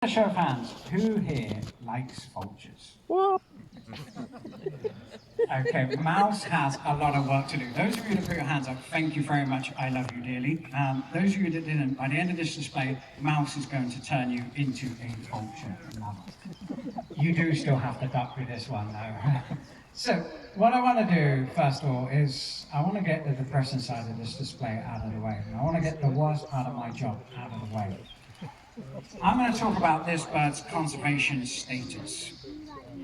A show of hands, who here likes vultures? What? Okay, Mouse has a lot of work to do. Those of you that put your hands up, thank you very much. I love you dearly. Those of you that didn't, by the end of this display, Mouse is going to turn you into a vulture lover. You do still have to duck with this one, though. So, what I want to do, first of all, is I want to get the depressing side of this display out of the way. I want to get the worst part of my job out of the way. I'm going to talk about this bird's conservation status.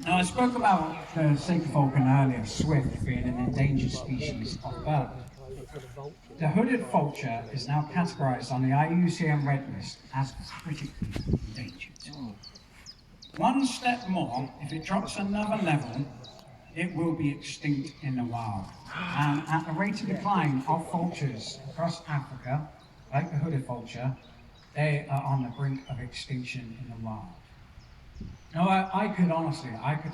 Now, I spoke about the sacred falcon earlier, swift, being an endangered species of bird. The hooded vulture is now categorized on the IUCN Red List as critically endangered. One step more, if it drops another level, it will be extinct in the wild. And at the rate of decline of vultures across Africa, like the hooded vulture, they are on the brink of extinction in the wild. Now, I could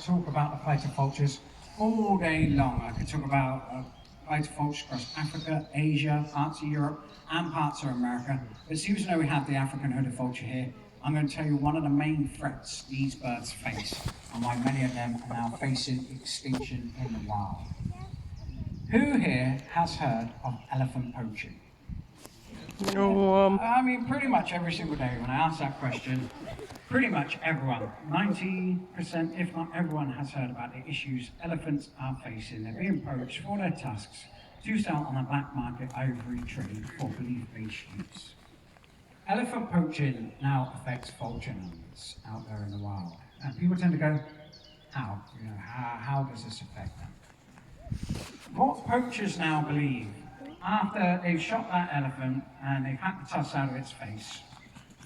talk about the plight of vultures all day long. I could talk about the plight of vultures across Africa, Asia, parts of Europe, and parts of America. But seems though we have the African hooded vulture here, I'm going to tell you one of the main threats these birds face, and why many of them are now facing extinction in the wild. Who here has heard of elephant poaching? I mean, pretty much every single day when I ask that question, pretty much everyone, 90%, if not everyone, has heard about the issues elephants are facing. They're being poached for their tusks to sell on a black market ivory trade for belief-based use. Elephant poaching now affects vulture numbers out there in the wild. And people tend to go, how? How does this affect them? What poachers now believe, after they've shot that elephant and they've hacked the tusks out of its face,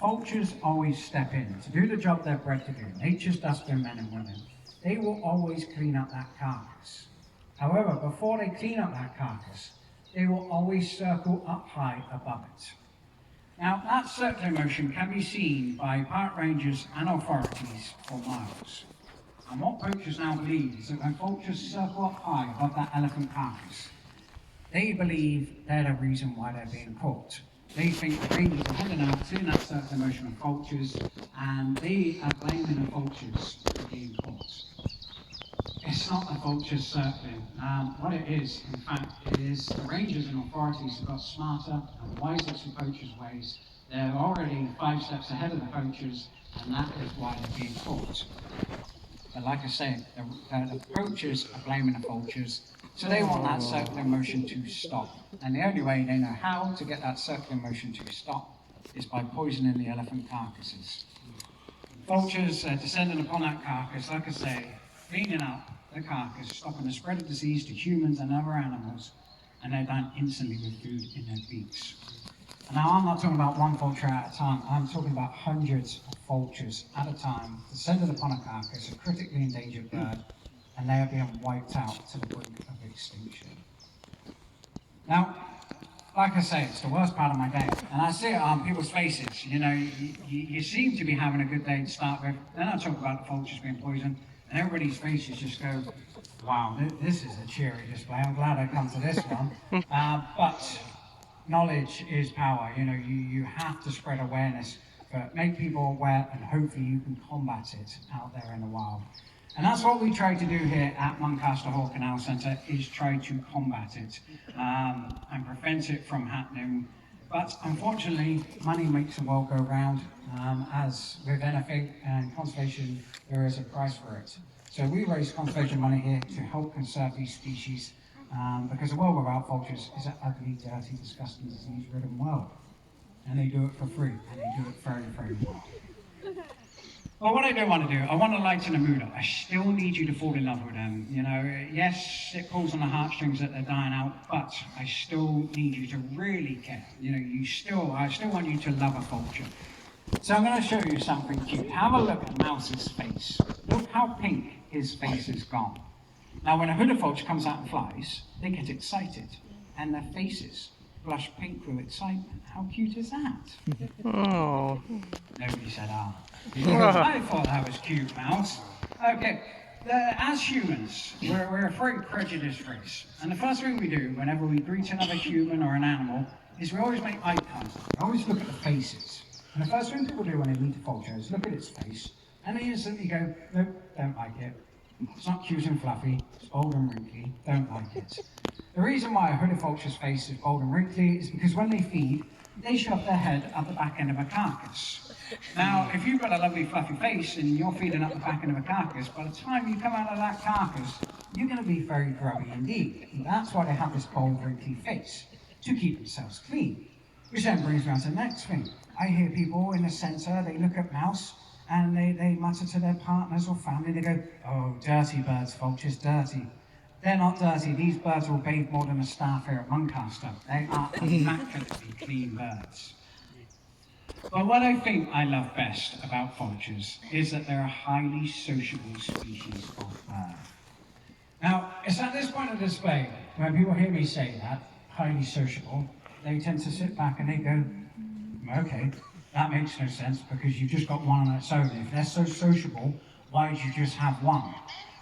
vultures always step in to do the job they're bred to do. Nature's dustbin men and women. They will always clean up that carcass. However, before they clean up that carcass, they will always circle up high above it. Now, that circular motion can be seen by park rangers and authorities for miles. And what poachers now believe is that when vultures circle up high above that elephant carcass, they believe they're the reason why they're being caught. They think the rangers are heading out, seeing that circular motion of vultures, and they are blaming the vultures for being caught. It's not the vultures circling. What it is, in fact, it is the rangers and authorities have got smarter and wiser to poachers' ways. They're already 5 steps ahead of the poachers, and that is why they're being caught. But like I said, the poachers are blaming the vultures, so they want that circular motion to stop. And the only way they know how to get that circular motion to stop is by poisoning the elephant carcasses. Vultures descending upon that carcass, like I say, cleaning up the carcass, stopping the spread of disease to humans and other animals, and they're done instantly with food in their beaks. And now I'm not talking about one vulture at a time, I'm talking about hundreds of vultures at a time descended upon a carcass, a critically endangered bird, and they are being wiped out to the brink of extinction. Now, like I say, it's the worst part of my day, and I see it on people's faces. You know, you seem to be having a good day to start with, then I talk about the vultures being poisoned, and everybody's faces just go, wow, this is a cheery display. I'm glad I come to this one. But knowledge is power. You know, you have to spread awareness, but make people aware, and hopefully you can combat it out there in the wild. And that's what we try to do here at Muncaster Hawk Canal Centre, is try to combat it and prevent it from happening. But unfortunately, money makes the world go round. As with anything, and conservation, there is a price for it. So we raise conservation money here to help conserve these species, because a world without vultures is an ugly, dirty, disgusting, disease-ridden world. And they do it for free, and they do it very, very well. Well, what I do want to do, I want to lighten the mood up. I still need you to fall in love with them. You know, yes, it pulls on the heartstrings that they're dying out, but I still need you to really care. You know, I still want you to love a vulture. So I'm going to show you something cute. Have a look at Mouse's face. Look how pink his face has gone. Now, when a hooded vulture comes out and flies, they get excited, and their faces blush pink with excitement. How cute is that? Oh. Nobody said ah. I thought that was cute, Mouse. Okay, as humans, we're a very prejudiced race. And the first thing we do whenever we greet another human or an animal is we always make eye contact. We always look at the faces. And the first thing people do when they meet a vulture is look at its face, and they instantly go, nope, don't like it. It's not cute and fluffy, it's old and wrinkly, don't like it. The reason why a hooded vulture's face is old and wrinkly is because when they feed, they shove their head up the back end of a carcass. Now, if you've got a lovely fluffy face and you're feeding up the back end of a carcass, by the time you come out of that carcass, you're going to be very grubby indeed. And that's why they have this bold, wrinkly face, to keep themselves clean. Which then brings me on to the next thing. I hear people in the centre, they look at mouse, and they mutter to their partners or family, they go, oh, dirty birds, vultures, dirty. They're not dirty, these birds will bathe more than the staff here at Muncaster. They are immaculately clean birds. But what I think I love best about vultures is that they're a highly sociable species of bird. Now, it's at this point of the display, when people hear me say that, highly sociable, they tend to sit back and they go, okay, that makes no sense because you've just got one on its own. If they're so sociable, why did you just have one?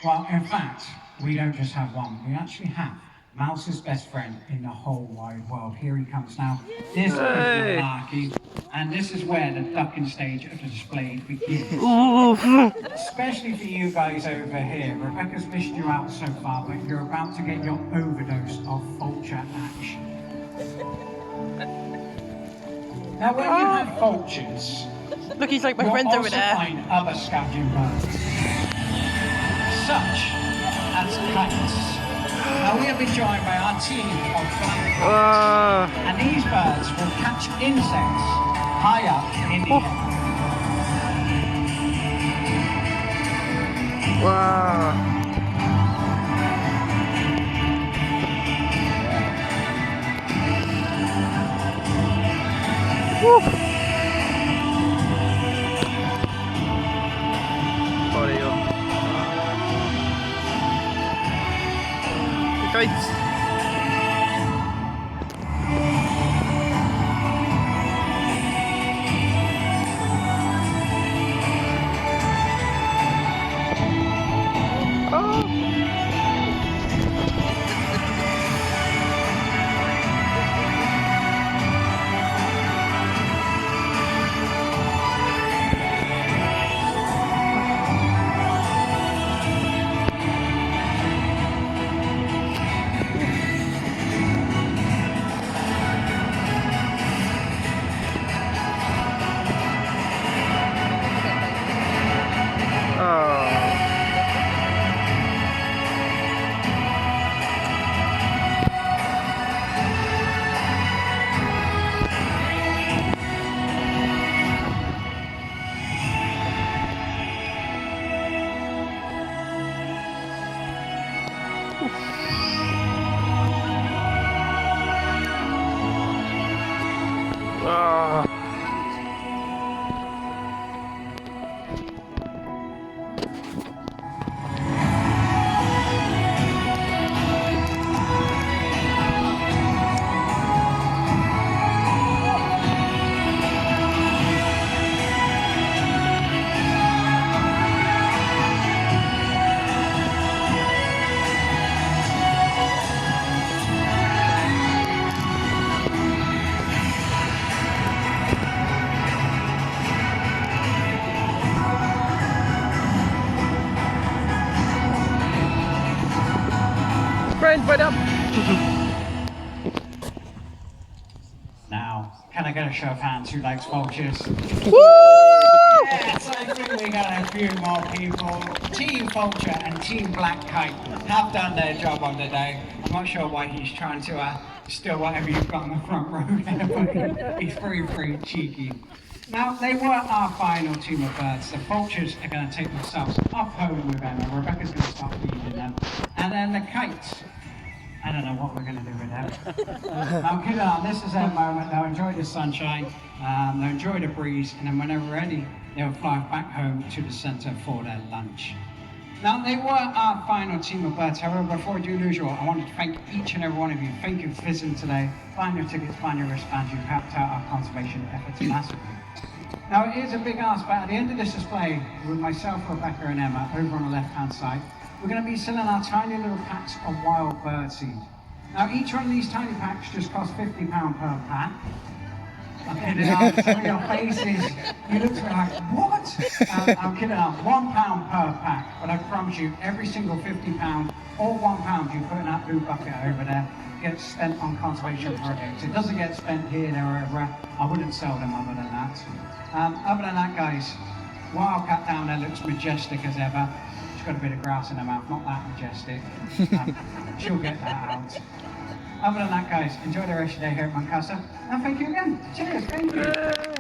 Well, in fact, we don't just have one. We actually have Mouse's best friend in the whole wide world. Here he comes now. This is Malarkey, and this is where the ducking stage of the display begins. Especially for you guys over here. Rebecca's missed you out so far, but you're about to get your overdose of vulture action. Now, when you have vultures, Look, he's like my you'll friends over also there. find other scavenging birds, such as kites. Now, we have been joined by our team of black kites, and these birds will catch insects high up in the air. Wow. Kites. Friends, right up. Now, can I get a show of hands who likes vultures? Woo! Yes, I think we got a few more people. Team Vulture and Team Black Kite have done their job on the day. I'm not sure why he's trying to steal whatever you've got on the front row there, but he's very cheeky. Now, they were our final team of birds. The vultures are going to take themselves off home with Emma. Rebecca's going to start feeding them. And then the kites, I don't know what we're going to do with them. Now, keep it on. This is their moment. They'll enjoy the sunshine, they'll enjoy the breeze, and then whenever ready, they'll fly back home to the centre for their lunch. Now, they were our final team of birds. However, before I do lose you all, I wanted to thank each and every one of you. Thank you for visiting today. Find your tickets, find your wristbands. You've helped out our conservation efforts massively. Now, it is a big ask, but at the end of this display, with myself, Rebecca, and Emma, over on the left-hand side, we're going to be selling our tiny little packs of wild bird seed. Now, each one of these tiny packs just costs £50 per pack. I'm kidding on. Some of your faces, you look to me like, what? I'm kidding on. £1 per pack, but I promise you, every single £50 or £1 you put in that blue bucket over there gets spent on conservation projects. It doesn't get spent here, there, or everywhere. I wouldn't sell them other than that. Other than that, guys, Wildcat down there looks majestic as ever. She's got a bit of grass in her mouth, not that majestic. She'll get that out. Other than that, guys, enjoy the rest of your day here at Muncaster. And thank you again. Cheers, thank you.